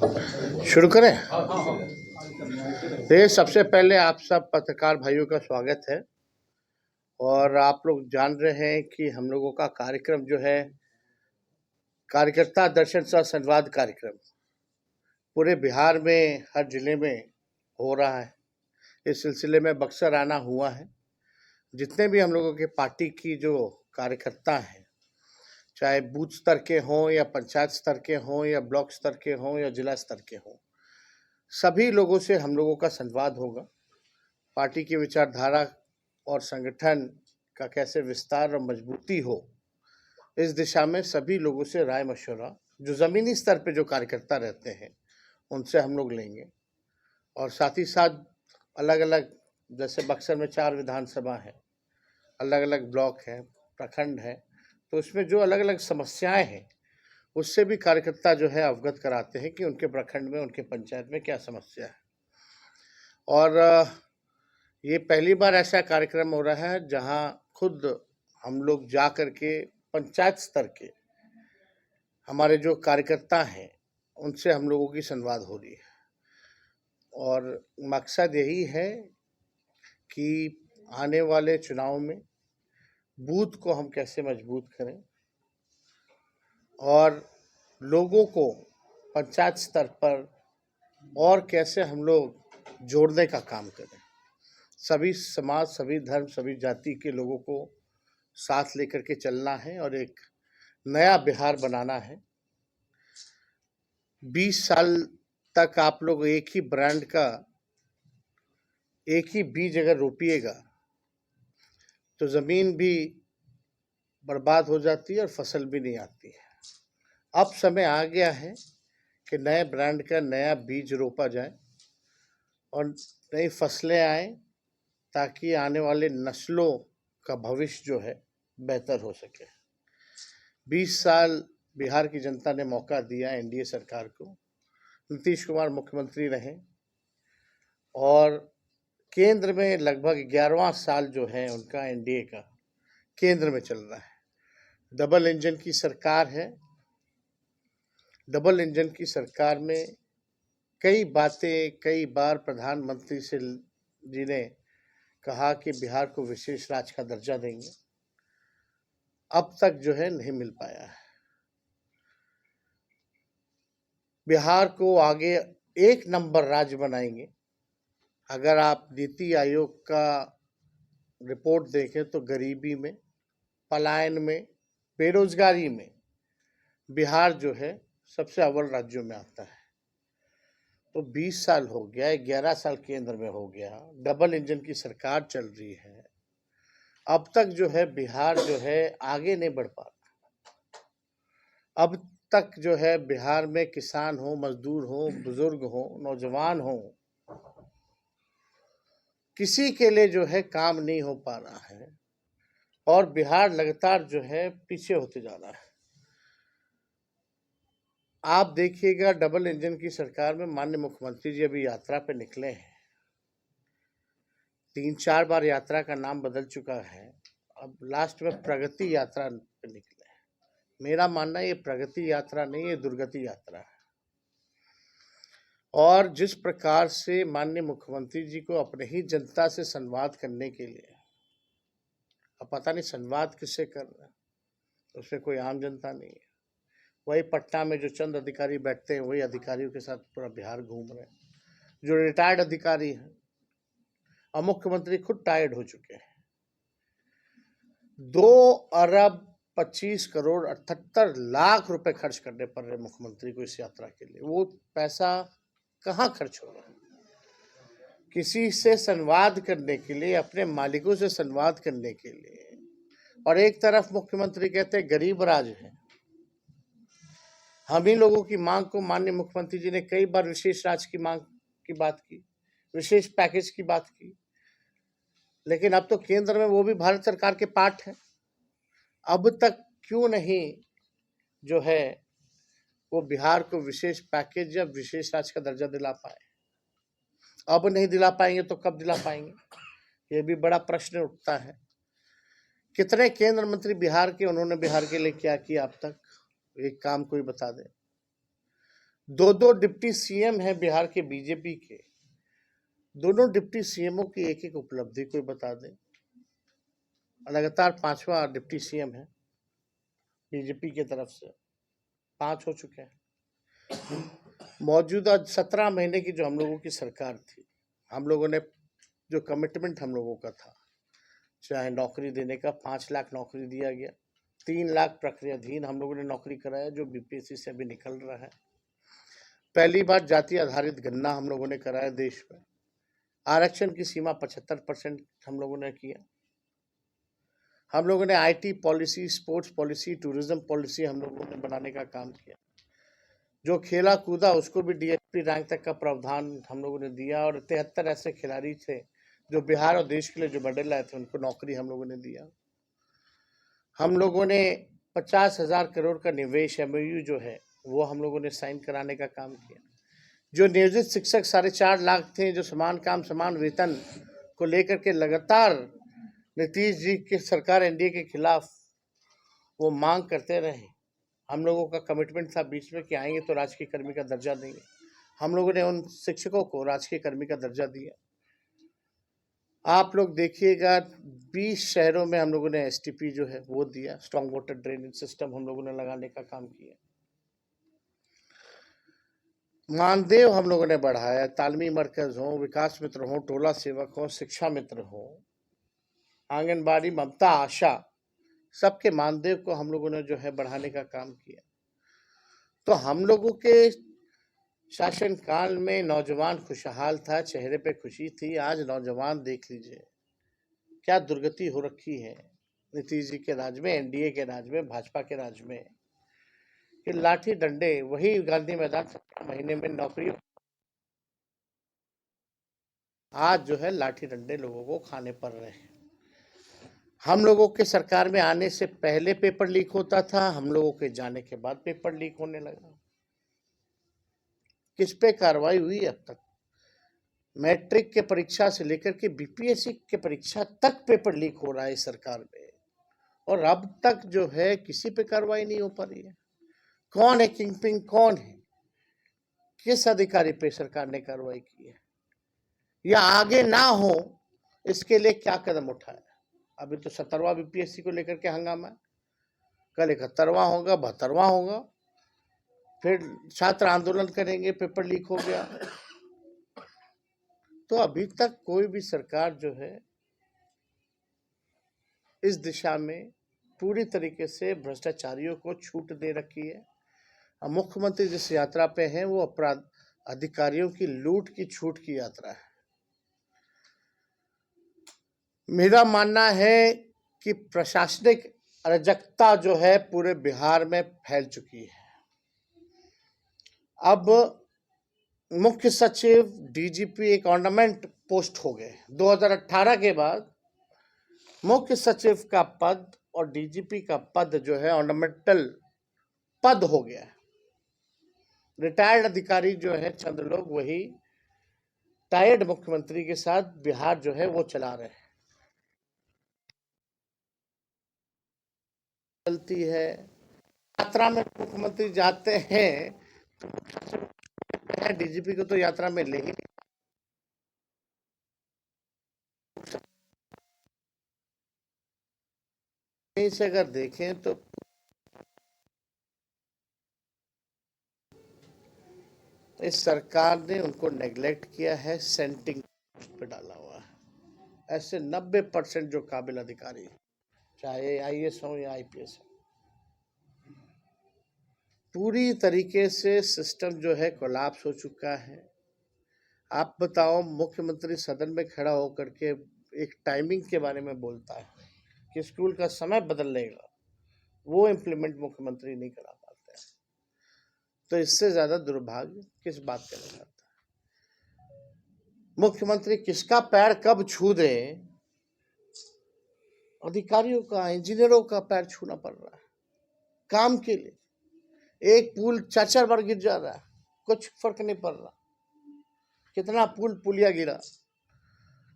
शुरू करें। तो सबसे पहले आप सब पत्रकार भाइयों का स्वागत है। और आप लोग जान रहे हैं कि हम लोगों का कार्यक्रम जो है कार्यकर्ता दर्शन सह संवाद कार्यक्रम पूरे बिहार में हर जिले में हो रहा है। इस सिलसिले में बक्सर आना हुआ है। जितने भी हम लोगों के पार्टी की जो कार्यकर्ता हैं, चाहे बूथ स्तर के हों या पंचायत स्तर के हों या ब्लॉक स्तर के हों या जिला स्तर के हों, सभी लोगों से हम लोगों का संवाद होगा। पार्टी की विचारधारा और संगठन का कैसे विस्तार और मजबूती हो, इस दिशा में सभी लोगों से राय मशवरा जो ज़मीनी स्तर पे जो कार्यकर्ता रहते हैं उनसे हम लोग लेंगे। और साथ ही साथ अलग अलग, जैसे बक्सर में 4 विधानसभा है, अलग अलग ब्लॉक हैं, प्रखंड हैं, तो उसमें जो अलग अलग समस्याएं हैं उससे भी कार्यकर्ता जो है अवगत कराते हैं कि उनके प्रखंड में, उनके पंचायत में क्या समस्या है। और ये पहली बार ऐसा कार्यक्रम हो रहा है जहां खुद हम लोग जा कर के पंचायत स्तर के हमारे जो कार्यकर्ता हैं उनसे हम लोगों की संवाद हो रही है। और मकसद यही है कि आने वाले चुनाव में बूथ को हम कैसे मजबूत करें और लोगों को पंचायत स्तर पर और कैसे हम लोग जोड़ने का काम करें। सभी समाज, सभी धर्म, सभी जाति के लोगों को साथ लेकर के चलना है और एक नया बिहार बनाना है। 20 साल तक आप लोग एक ही ब्रांड का एक ही बीज अगर रोपिएगा तो ज़मीन भी बर्बाद हो जाती है और फसल भी नहीं आती है। अब समय आ गया है कि नए ब्रांड का नया बीज रोपा जाए और नई फसलें आए ताकि आने वाले नस्लों का भविष्य जो है बेहतर हो सके। 20 साल बिहार की जनता ने मौका दिया एनडीए सरकार को। नीतीश कुमार मुख्यमंत्री रहे और केंद्र में लगभग 11वां साल जो है उनका एनडीए का केंद्र में चल रहा है। डबल इंजन की सरकार है। डबल इंजन की सरकार में कई बातें, कई बार प्रधानमंत्री से जी ने कहा कि बिहार को विशेष राज्य का दर्जा देंगे, अब तक जो है नहीं मिल पाया है। बिहार को आगे 1 नंबर राज्य बनाएंगे। अगर आप नीति आयोग का रिपोर्ट देखें तो गरीबी में, पलायन में, बेरोजगारी में बिहार जो है सबसे अव्वल राज्यों में आता है। तो 20 साल हो गया, 11 साल केंद्र में हो गया, डबल इंजन की सरकार चल रही है, अब तक जो है बिहार जो है आगे नहीं बढ़ पा रहा। अब तक जो है बिहार में किसान हो, मजदूर हो, बुजुर्ग हो, नौजवान हो, किसी के लिए जो है काम नहीं हो पा रहा है और बिहार लगातार जो है पीछे होते जा रहा है। आप देखिएगा डबल इंजन की सरकार में माननीय मुख्यमंत्री जी अभी यात्रा पे निकले हैं। 3-4 बार यात्रा का नाम बदल चुका है। अब लास्ट में प्रगति यात्रा पे निकले हैं। मेरा मानना ये प्रगति यात्रा नहीं, ये दुर्गति यात्रा है। और जिस प्रकार से माननीय मुख्यमंत्री जी को अपने ही जनता से संवाद करने के लिए, अब पता नहीं संवाद किससे कर रहे हैं, उसमें कोई आम जनता नहीं है। वही पटना में जो चंद अधिकारी बैठते हैं वही अधिकारियों के साथ पूरा बिहार घूम रहे हैं, जो रिटायर्ड अधिकारी हैं। और मुख्यमंत्री खुद टायर्ड हो चुके हैं। 2 अरब 25 करोड़ 78 लाख रुपए खर्च करने पड़ रहे मुख्यमंत्री को इस यात्रा के लिए। वो पैसा कहाँ खर्च हो रहा है? किसी से संवाद करने के लिए, अपने मालिकों से संवाद करने के लिए। और एक तरफ मुख्यमंत्री कहते हैं गरीब राज है। हम ही लोगों की मांग को माननीय मुख्यमंत्री जी ने कई बार विशेष राज्य की मांग की बात की, विशेष पैकेज की बात की, लेकिन अब तो केंद्र में वो भी भारत सरकार के पार्ट है। अब तक क्यों नहीं जो है वो बिहार को विशेष पैकेज या विशेष राज्य का दर्जा दिला पाए? अब नहीं दिला पाएंगे तो कब दिला पाएंगे? ये भी बड़ा प्रश्न उठता है। कितने केंद्र मंत्री बिहार के, उन्होंने बिहार के लिए क्या किया अब तक? एक काम कोई बता दे। दो दो डिप्टी सीएम हैं बिहार के बीजेपी के, दोनों डिप्टी सीएमओ की एक एक उपलब्धि कोई बता दें। लगातार 5वां डिप्टी सीएम है बीजेपी की तरफ से, 5 हो चुके हैं। मौजूदा 17 महीने की जो हम लोगों की सरकार थी, हम लोगों ने जो कमिटमेंट हम लोगों का था, चाहे नौकरी देने का, 5 लाख नौकरी दिया गया, 3 लाख प्रक्रियाधीन हम लोगों ने नौकरी कराया जो बीपीएससी से अभी निकल रहा है। पहली बार जाति आधारित गणना हम लोगों ने कराया देश में। आरक्षण की सीमा 75% हम लोगों ने किया। हम लोगों ने IT policy, sports policy, tourism policy हम लोगों ने बनाने का काम किया। जो खेला कूदा उसको भी डीएसपी रैंक तक का प्रावधान हम लोगों ने दिया, और 73 ऐसे खिलाड़ी थे जो बिहार और देश के लिए जो मेडल लाए थे उनको नौकरी हम लोगों ने दिया। हम लोगों ने 50,000 करोड़ का निवेश एमओयू जो है वो हम लोगों ने साइन कराने का काम किया। जो नियोजित शिक्षक 4.5 लाख थे, जो समान काम समान वेतन को लेकर के लगातार नीतीश जी की सरकार एनडीए के खिलाफ वो मांग करते रहे। हम लोगों का कमिटमेंट था बीच में कि आएंगे तो राजकीय कर्मी का दर्जा देंगे। हम लोगों ने उन शिक्षकों को राजकीय कर्मी का दर्जा दिया। आप लोग देखिएगा 20 शहरों में हम लोगों ने एसटीपी जो है वो दिया, स्ट्रॉन्ग वाटर ड्रेनेज सिस्टम हम लोगों ने लगाने का काम किया। मानदेय हम लोगों ने बढ़ाया, तालमी मरकज हो, विकास मित्र हो, टोला सेवक हो, शिक्षा मित्र हो, आंगनबाड़ी, ममता, आशा, सबके मानदेय को हम लोगों ने जो है बढ़ाने का काम किया। तो हम लोगों के शासनकाल में नौजवान खुशहाल था, चेहरे पे खुशी थी। आज नौजवान देख लीजिए क्या दुर्गति हो रखी है नीतीश जी के राज में, एनडीए के राज में, भाजपा के राज में, कि लाठी डंडे वही गांधी मैदान 17 महीने में नौकरी, आज जो है लाठी डंडे लोगों को खाने पड़ रहे हैं। हम लोगों के सरकार में आने से पहले पेपर लीक होता था, हम लोगों के जाने के बाद पेपर लीक होने लगा। किस पे कार्रवाई हुई अब तक? मैट्रिक के परीक्षा से लेकर के बीपीएससी के परीक्षा तक पेपर लीक हो रहा है इस सरकार में, और अब तक जो है किसी पे कार्रवाई नहीं हो पा रही है। कौन है किंगपिन, कौन है, किस अधिकारी पे सरकार ने कार्रवाई की है, या आगे ना हो इसके लिए क्या कदम उठाया? अभी तो 17वां बीपीएससी को लेकर के हंगामा है, कल 71वां होगा, 72वां होगा, फिर छात्र आंदोलन करेंगे, पेपर लीक हो गया। तो अभी तक कोई भी सरकार जो है इस दिशा में पूरी तरीके से भ्रष्टाचारियों को छूट दे रखी है। मुख्यमंत्री जिस यात्रा पे हैं वो अपराध अधिकारियों की लूट की छूट की यात्रा है। मेरा मानना है कि प्रशासनिक अराजकता जो है पूरे बिहार में फैल चुकी है। अब मुख्य सचिव, डीजीपी एक ऑर्नामेंट पोस्ट हो गए। 2018 के बाद मुख्य सचिव का पद और डीजीपी का पद जो है ऑर्नामेंटल पद हो गया है। रिटायर्ड अधिकारी जो है चंद लोग वही टायर्ड मुख्यमंत्री के साथ बिहार जो है वो चला रहे हैं। चलती है, यात्रा में मुख्यमंत्री जाते हैं तो डीजीपी को तो यात्रा में ले ही नहीं से अगर देखें तो इस सरकार ने उनको नेग्लेक्ट किया है, सेंटिंग पे डाला हुआ है। ऐसे 90% जो काबिल अधिकारी, चाहे आईएएस हो या आईपीएस हो, पूरी तरीके से सिस्टम जो है कोलैप्स हो चुका है। आप बताओ, मुख्यमंत्री सदन में खड़ा होकर के एक टाइमिंग के बारे में बोलता है कि स्कूल का समय बदलेगा, वो इम्प्लीमेंट मुख्यमंत्री नहीं करा पाते हैं। तो इससे ज्यादा दुर्भाग्य किस बात का नहीं आता? मुख्यमंत्री किसका पैर कब छू दे, अधिकारियों का, इंजीनियरों का पैर छूना पड़ रहा है काम के लिए। एक पुल 4 बार गिर जा रहा है, कुछ फर्क नहीं पड़ रहा। कितना पुलिया गिरा,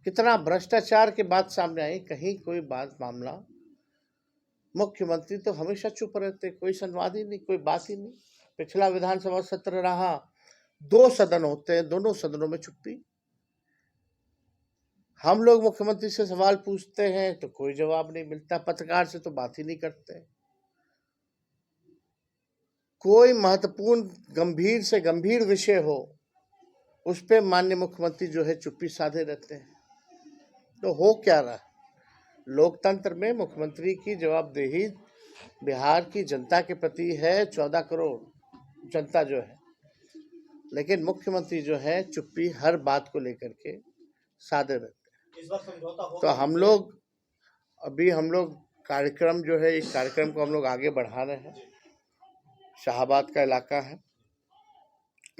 कितना भ्रष्टाचार की बात सामने आई, कहीं कोई बात मामला। मुख्यमंत्री तो हमेशा चुप रहते, कोई संवाद ही नहीं, कोई बात ही नहीं। पिछला विधानसभा सत्र रहा, 2 सदन होते हैं, दोनों सदनों में चुप्पी। हम लोग मुख्यमंत्री से सवाल पूछते हैं तो कोई जवाब नहीं मिलता, पत्रकार से तो बात ही नहीं करते। कोई महत्वपूर्ण गंभीर से गंभीर विषय हो, उस पे माननीय मुख्यमंत्री जो है चुप्पी साधे रहते हैं। तो हो क्या रहा? लोकतंत्र में मुख्यमंत्री की जवाबदेही बिहार की जनता के प्रति है, 14 करोड़ जनता जो है, लेकिन मुख्यमंत्री जो है चुप्पी हर बात को लेकर के साधे रहते हैं। इस बार समझौता हो तो हम लोग कार्यक्रम जो है, इस कार्यक्रम को हम लोग आगे बढ़ा रहे हैं। शाहाबाद का इलाका है,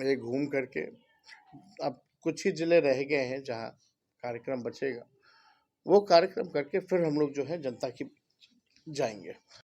ये घूम करके अब कुछ ही जिले रह गए हैं जहाँ कार्यक्रम बचेगा, वो कार्यक्रम करके फिर हम लोग जो है जनता की जाएंगे।